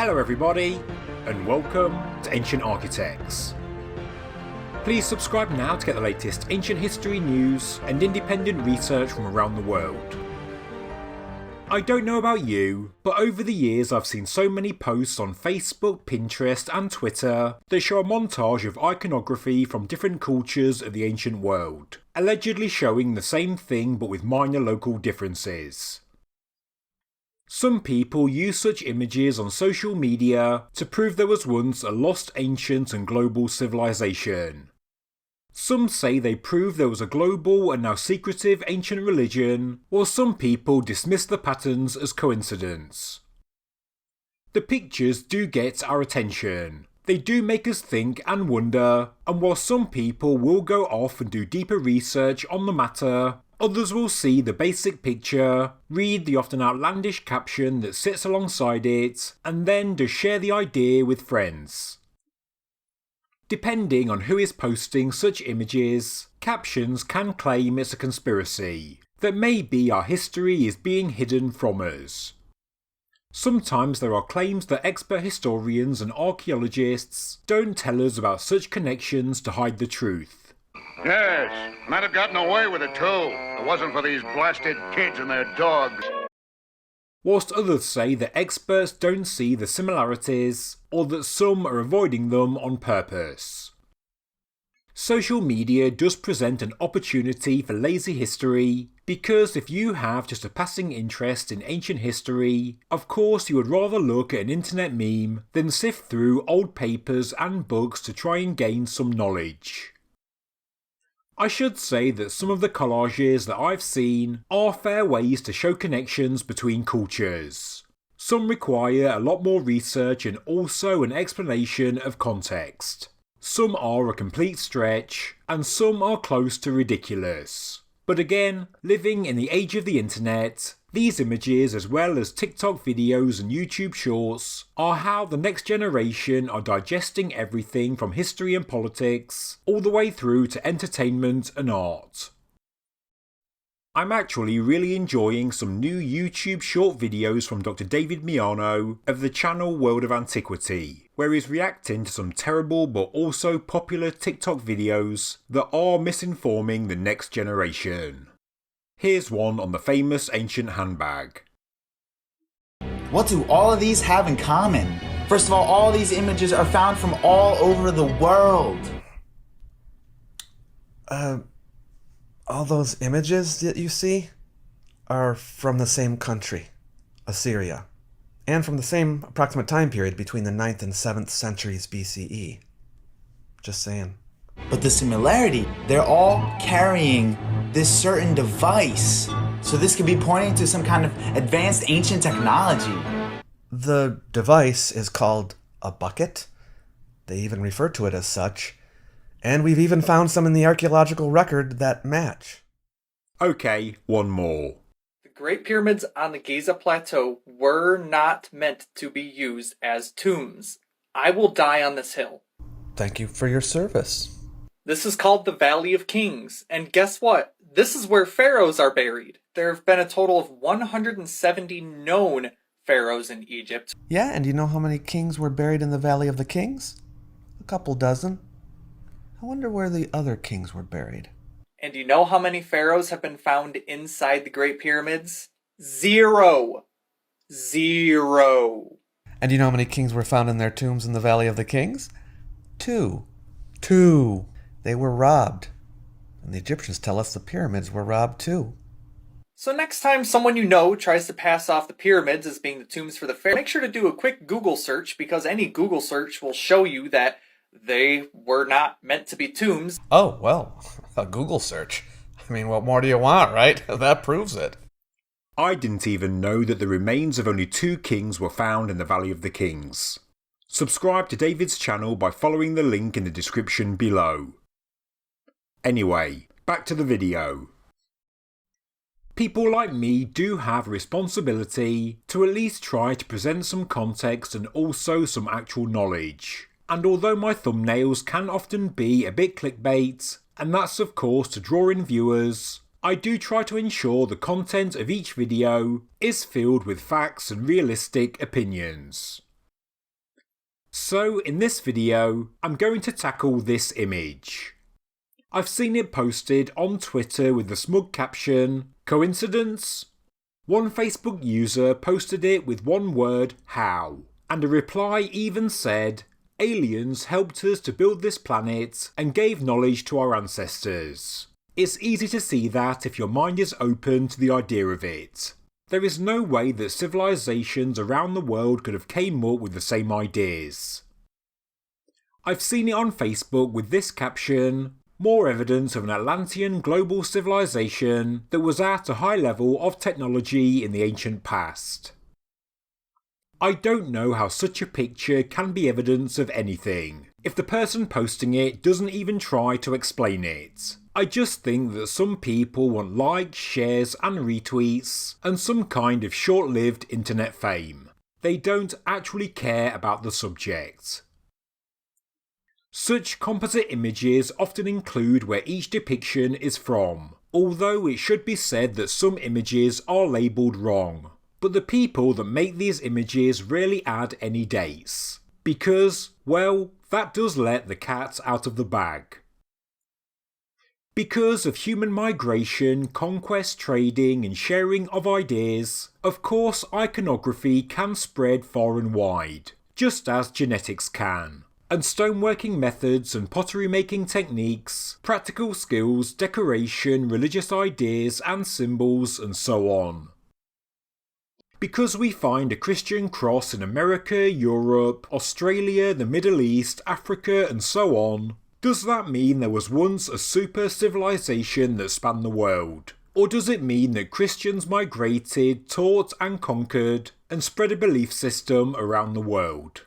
Hello everybody, and welcome to Ancient Architects. Please subscribe now to get the latest ancient history news and independent research from around the world. I don't know about you, but over the years I've seen so many posts on Facebook, Pinterest and Twitter that show a montage of iconography from different cultures of the ancient world, allegedly showing the same thing but with minor local differences. Some people use such images on social media to prove there was once a lost ancient and global civilization. Some say they prove there was a global and now secretive ancient religion, while some people dismiss the patterns as coincidence. The pictures do get our attention. They do make us think and wonder, and while some people will go off and do deeper research on the matter, others will see the basic picture, read the often outlandish caption that sits alongside it, and then just share the idea with friends. Depending on who is posting such images, captions can claim it's a conspiracy, that maybe our history is being hidden from us. Sometimes there are claims that expert historians and archaeologists don't tell us about such connections to hide the truth. Yes, might have gotten away with it too. If it wasn't for these blasted kids and their dogs. Whilst others say that experts don't see the similarities, or that some are avoiding them on purpose. Social media does present an opportunity for lazy history, because if you have just a passing interest in ancient history, of course you would rather look at an internet meme than sift through old papers and books to try and gain some knowledge. I should say that some of the collages that I've seen are fair ways to show connections between cultures. Some require a lot more research and also an explanation of context. Some are a complete stretch, and some are close to ridiculous. But again, living in the age of the internet, these images as well as TikTok videos and YouTube shorts are how the next generation are digesting everything from history and politics all the way through to entertainment and art. I'm actually really enjoying some new YouTube short videos from Dr. David Miano of the channel World of Antiquity, where he's reacting to some terrible but also popular TikTok videos that are misinforming the next generation. Here's one on the famous ancient handbag. What do all of these have in common? First of all these images are found from all over the world. All those images that you see are from the same country, Assyria, and from the same approximate time period between the 9th and 7th centuries BCE. Just saying. But the similarity, they're all carrying this certain device. So this could be pointing to some kind of advanced ancient technology. The device is called a bucket. They even refer to it as such. And we've even found some in the archaeological record that match. Okay, one more. The Great Pyramids on the Giza Plateau were not meant to be used as tombs. I will die on this hill. Thank you for your service. This is called the Valley of Kings, and guess what? This is where pharaohs are buried. There have been a total of 170 known pharaohs in Egypt. Yeah, and you know how many kings were buried in the Valley of the Kings? A couple dozen. I wonder where the other kings were buried. And you know how many pharaohs have been found inside the Great Pyramids? 0. 0. And you know how many kings were found in their tombs in the Valley of the Kings? 2. 2. They were robbed. And the Egyptians tell us the pyramids were robbed too. So next time someone you know tries to pass off the pyramids as being the tombs for the pharaohs, make sure to do a quick Google search, because any Google search will show you that they were not meant to be tombs. Oh, well, a Google search. I mean, what more do you want, right? That proves it. I didn't even know that the remains of only 2 kings were found in the Valley of the Kings. Subscribe to David's channel by following the link in the description below. Anyway, back to the video. People like me do have a responsibility to at least try to present some context and also some actual knowledge. And although my thumbnails can often be a bit clickbait, and that's of course to draw in viewers, I do try to ensure the content of each video is filled with facts and realistic opinions. So in this video, I'm going to tackle this image. I've seen it posted on Twitter with the smug caption, "Coincidence?" One Facebook user posted it with one word, "how?" and a reply even said, "Aliens helped us to build this planet and gave knowledge to our ancestors." It's easy to see that if your mind is open to the idea of it. There is no way that civilizations around the world could have came up with the same ideas. I've seen it on Facebook with this caption, "More evidence of an Atlantean global civilization that was at a high level of technology in the ancient past." I don't know how such a picture can be evidence of anything, if the person posting it doesn't even try to explain it. I just think that some people want likes, shares and retweets, and some kind of short-lived internet fame. They don't actually care about the subject. Such composite images often include where each depiction is from, although it should be said that some images are labelled wrong. But the people that make these images rarely add any dates, because, well, that does let the cat out of the bag. Because of human migration, conquest, trading and sharing of ideas, of course iconography can spread far and wide, just as genetics can. And stoneworking methods and pottery making techniques, practical skills, decoration, religious ideas and symbols and so on. Because we find a Christian cross in America, Europe, Australia, the Middle East, Africa and so on, does that mean there was once a super civilization that spanned the world? Or does it mean that Christians migrated, taught and conquered, and spread a belief system around the world?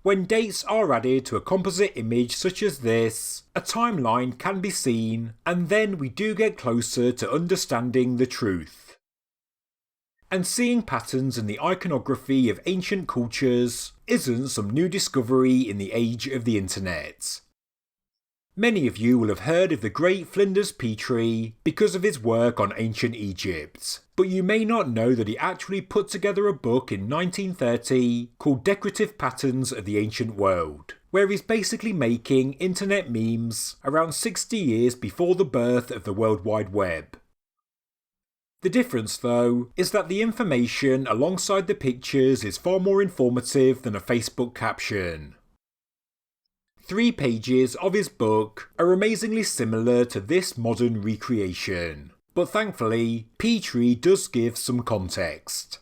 When dates are added to a composite image such as this, a timeline can be seen, and then we do get closer to understanding the truth. And seeing patterns in the iconography of ancient cultures isn't some new discovery in the age of the internet. Many of you will have heard of the great Flinders Petrie because of his work on ancient Egypt, but you may not know that he actually put together a book in 1930 called Decorative Patterns of the Ancient World, where he's basically making internet memes around 60 years before the birth of the World Wide Web. The difference, though, is that the information alongside the pictures is far more informative than a Facebook caption. 3 pages of his book are amazingly similar to this modern recreation, but thankfully, Petrie does give some context.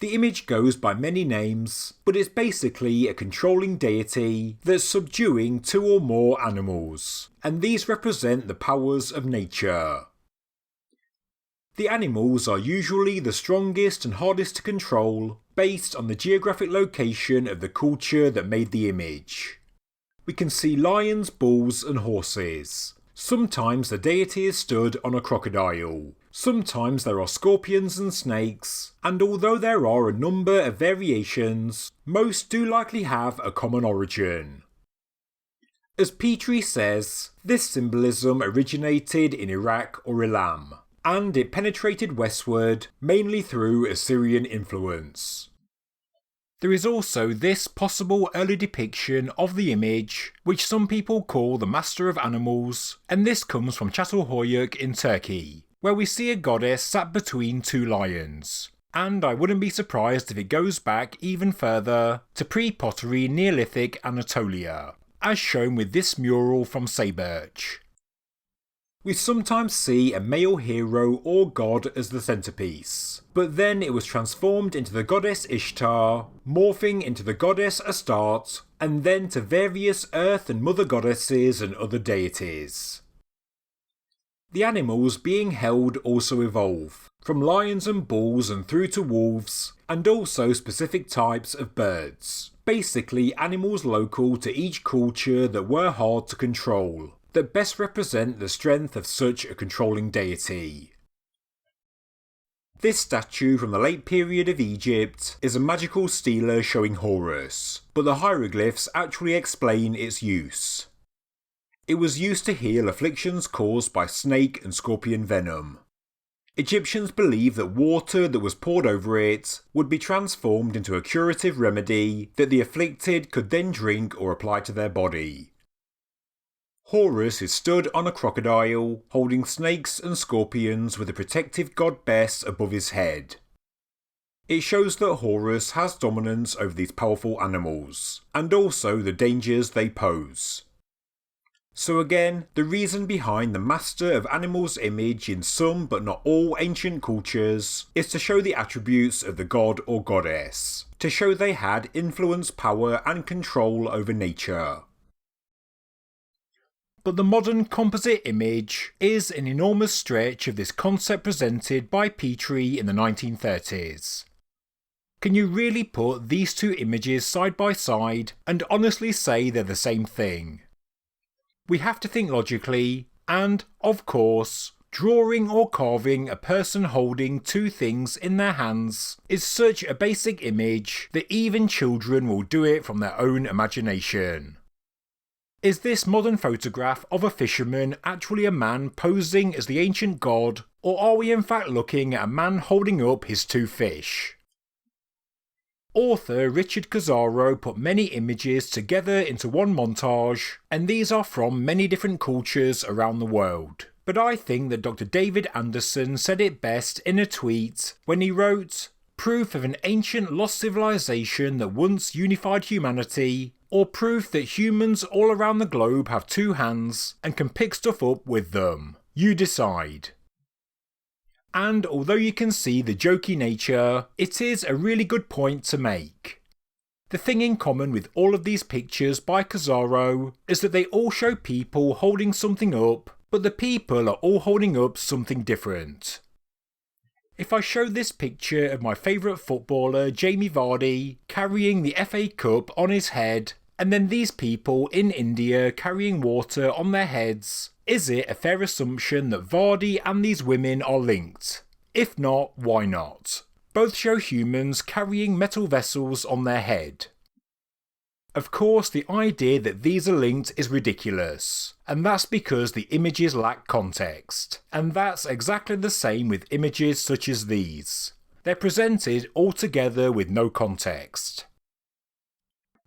The image goes by many names, but it's basically a controlling deity that's subduing 2 or more animals, and these represent the powers of nature. The animals are usually the strongest and hardest to control, based on the geographic location of the culture that made the image. We can see lions, bulls and horses. Sometimes the deity is stood on a crocodile. Sometimes there are scorpions and snakes, and although there are a number of variations, most do likely have a common origin. As Petrie says, this symbolism originated in Iraq or Elam, and it penetrated westward, mainly through Assyrian influence. There is also this possible early depiction of the image, which some people call the Master of Animals, and this comes from Çatalhöyük in Turkey, where we see a goddess sat between 2 lions. And I wouldn't be surprised if it goes back even further to pre-pottery Neolithic Anatolia, as shown with this mural from Sayburch. We sometimes see a male hero or god as the centrepiece, but then it was transformed into the goddess Ishtar, morphing into the goddess Astarte, and then to various earth and mother goddesses and other deities. The animals being held also evolve, from lions and bulls and through to wolves, and also specific types of birds, basically animals local to each culture that were hard to control, that best represent the strength of such a controlling deity. This statue from the late period of Egypt is a magical stela showing Horus, but the hieroglyphs actually explain its use. It was used to heal afflictions caused by snake and scorpion venom. Egyptians believed that water that was poured over it would be transformed into a curative remedy that the afflicted could then drink or apply to their body. Horus is stood on a crocodile, holding snakes and scorpions with a protective god Bes above his head. It shows that Horus has dominance over these powerful animals, and also the dangers they pose. So again, the reason behind the Master of Animals image in some but not all ancient cultures is to show the attributes of the god or goddess, to show they had influence, power and control over nature. But the modern composite image is an enormous stretch of this concept presented by Petrie in the 1930s. Can you really put these two images side by side and honestly say they're the same thing? We have to think logically, and, of course, drawing or carving a person holding two things in their hands is such a basic image that even children will do it from their own imagination. Is this modern photograph of a fisherman actually a man posing as the ancient god, or are we in fact looking at a man holding up his two fish? Author Richard Cazzaro put many images together into one montage, and these are from many different cultures around the world. But I think that Dr. David Anderson said it best in a tweet when he wrote, "Proof of an ancient lost civilization that once unified humanity, or proof that humans all around the globe have two hands and can pick stuff up with them. You decide." And although you can see the jokey nature, it is a really good point to make. The thing in common with all of these pictures by Cazzaro is that they all show people holding something up, but the people are all holding up something different. If I show this picture of my favourite footballer Jamie Vardy carrying the FA Cup on his head, and then these people in India carrying water on their heads, is it a fair assumption that Vardy and these women are linked? If not, why not? Both show humans carrying metal vessels on their head. Of course, the idea that these are linked is ridiculous, and that's because the images lack context, and that's exactly the same with images such as these. They're presented all together with no context.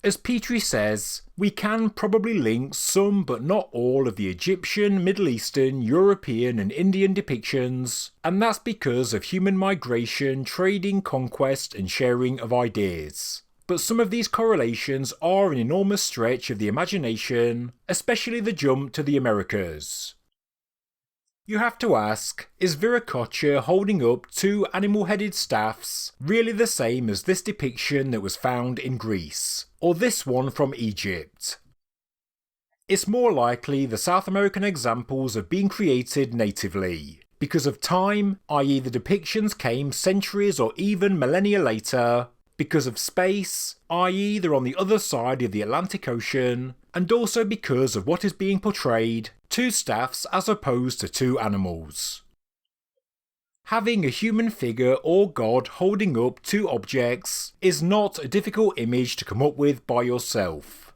As Petrie says, we can probably link some but not all of the Egyptian, Middle Eastern, European and Indian depictions, and that's because of human migration, trading, conquest and sharing of ideas. But some of these correlations are an enormous stretch of the imagination, especially the jump to the Americas. You have to ask, is Viracocha holding up two animal-headed staffs really the same as this depiction that was found in Greece, or this one from Egypt? It's more likely the South American examples have been created natively, because of time, i.e. the depictions came centuries or even millennia later, because of space, i.e. they're on the other side of the Atlantic Ocean, and also because of what is being portrayed, two staffs as opposed to two animals. Having a human figure or god holding up two objects is not a difficult image to come up with by yourself.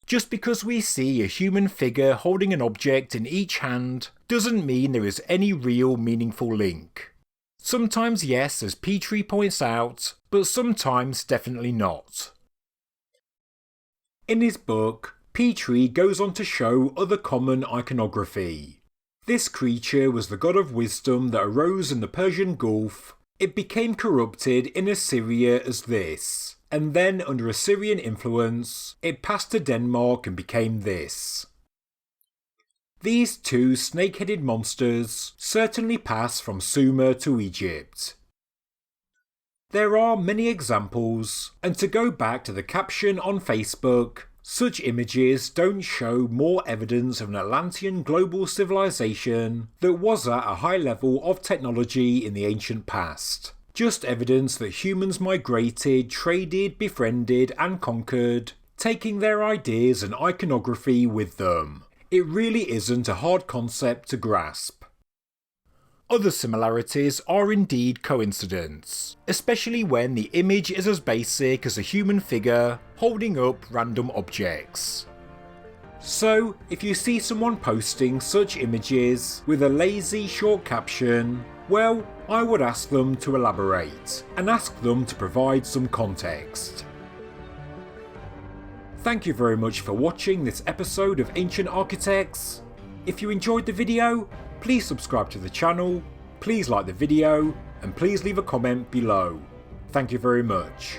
Just because we see a human figure holding an object in each hand doesn't mean there is any real meaningful link. Sometimes yes, as Petrie points out, but sometimes definitely not. In his book, Petrie goes on to show other common iconography. This creature was the god of wisdom that arose in the Persian Gulf. It became corrupted in Assyria as this, and then under Assyrian influence, it passed to Denmark and became this. These two snake-headed monsters certainly pass from Sumer to Egypt. There are many examples, and to go back to the caption on Facebook, such images don't show more evidence of an Atlantean global civilization that was at a high level of technology in the ancient past. Just evidence that humans migrated, traded, befriended and conquered, taking their ideas and iconography with them. It really isn't a hard concept to grasp. Other similarities are indeed coincidence, especially when the image is as basic as a human figure holding up random objects. So, if you see someone posting such images with a lazy short caption, Well, I would ask them to elaborate, and ask them to provide some context. Thank you very much for watching this episode of Ancient Architects. If you enjoyed the video, please subscribe to the channel, please like the video, and please leave a comment below. Thank you very much.